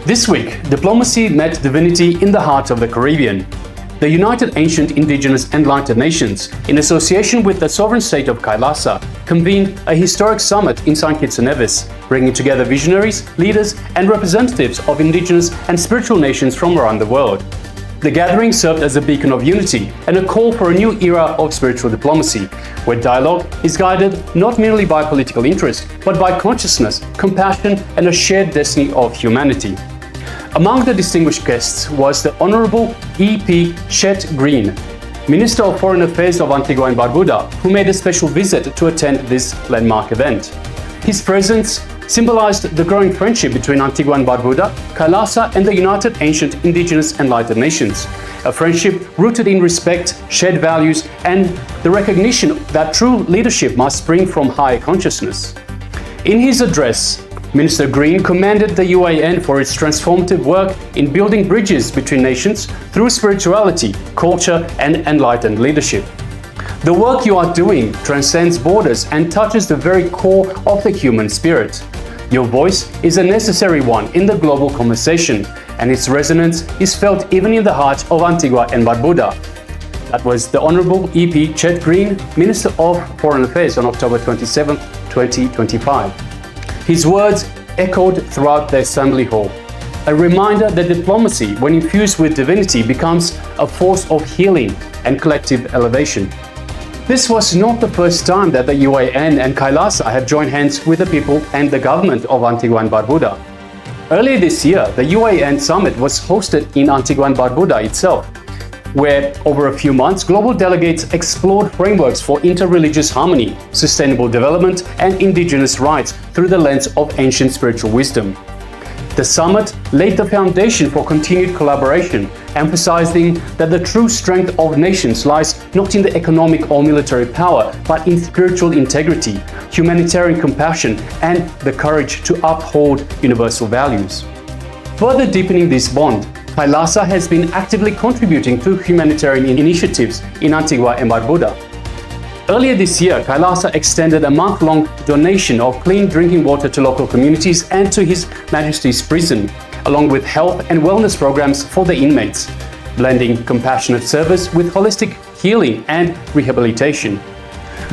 This week, diplomacy met divinity in the heart of the Caribbean. The United Ancient Indigenous Enlightened Nations, in association with the sovereign state of KAILASA, convened a historic summit in St. Kitts and Nevis, bringing together visionaries, leaders, and representatives of indigenous and spiritual nations from around the world. The gathering served as a beacon of unity and a call for a new era of spiritual diplomacy, where dialogue is guided not merely by political interest, but by consciousness, compassion, and a shared destiny of humanity. Among the distinguished guests was the Honourable E.P. Chet, Greene, Minister of Foreign Affairs of Antigua and Barbuda, who made a special visit to attend this landmark event. His presence symbolized the growing friendship between Antigua and Barbuda, KAILASA, and the United Ancient Indigenous Enlightened Nations, a friendship rooted in respect, shared values, and the recognition that true leadership must spring from higher consciousness. In his address, Minister Greene commended the UAN for its transformative work in building bridges between nations through spirituality, culture, and enlightened leadership. The work you are doing transcends borders and touches the very core of the human spirit. Your voice is a necessary one in the global conversation, and its resonance is felt even in the heart of Antigua and Barbuda. That was the Honourable E.P. Chet Greene, Minister of Foreign Affairs, on October 27, 2025. His words echoed throughout the Assembly Hall, a reminder that diplomacy, when infused with divinity, becomes a force of healing and collective elevation. This was not the first time that the UAN and KAILASA have joined hands with the people and the government of Antigua and Barbuda. Earlier this year, the UAN summit was hosted in Antigua and Barbuda itself, where over a few months, global delegates explored frameworks for interreligious harmony, sustainable development, and indigenous rights through the lens of ancient spiritual wisdom. The summit laid the foundation for continued collaboration, emphasizing that the true strength of nations lies not in the economic or military power, but in spiritual integrity, humanitarian compassion, and the courage to uphold universal values. Further deepening this bond, KAILASA has been actively contributing to humanitarian initiatives in Antigua and Barbuda. Earlier this year, KAILASA extended a month-long donation of clean drinking water to local communities and to His Majesty's prison, along with health and wellness programs for the inmates, blending compassionate service with holistic healing and rehabilitation.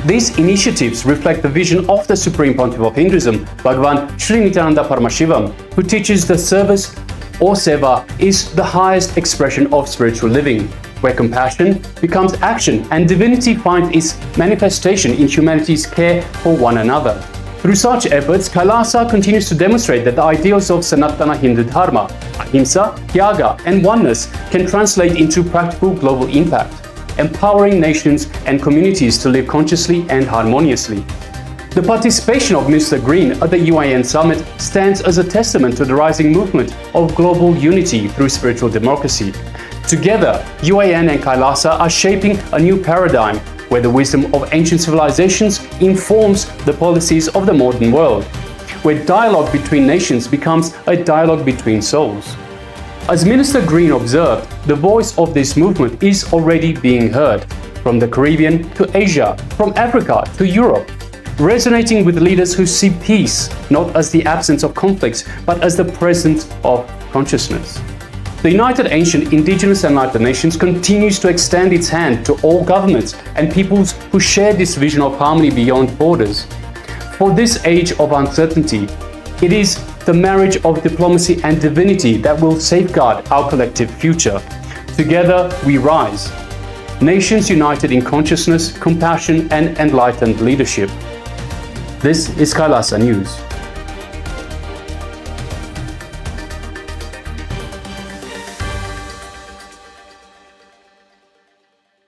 These initiatives reflect the vision of the Supreme Pontiff of Hinduism, Bhagavan Sri Nithyananda Paramashivam, who teaches that service or seva is the highest expression of spiritual living, where compassion becomes action and divinity finds its manifestation in humanity's care for one another. Through such efforts, KAILASA continues to demonstrate that the ideals of Sanatana Hindu Dharma, ahimsa, tyaga, and oneness can translate into practical global impact, empowering nations and communities to live consciously and harmoniously. The participation of Mr. Greene at the UAN summit stands as a testament to the rising movement of global unity through spiritual democracy. Together, UAN and KAILASA are shaping a new paradigm where the wisdom of ancient civilizations informs the policies of the modern world, where dialogue between nations becomes a dialogue between souls. As Minister Greene observed, the voice of this movement is already being heard, from the Caribbean to Asia, from Africa to Europe, resonating with leaders who see peace not as the absence of conflicts, but as the presence of consciousness. The United Ancient Indigenous Enlightened Nations continues to extend its hand to all governments and peoples who share this vision of harmony beyond borders. For this age of uncertainty, it is the marriage of diplomacy and divinity that will safeguard our collective future. Together we rise, nations united in consciousness, compassion, and enlightened leadership. This is KAILASA News.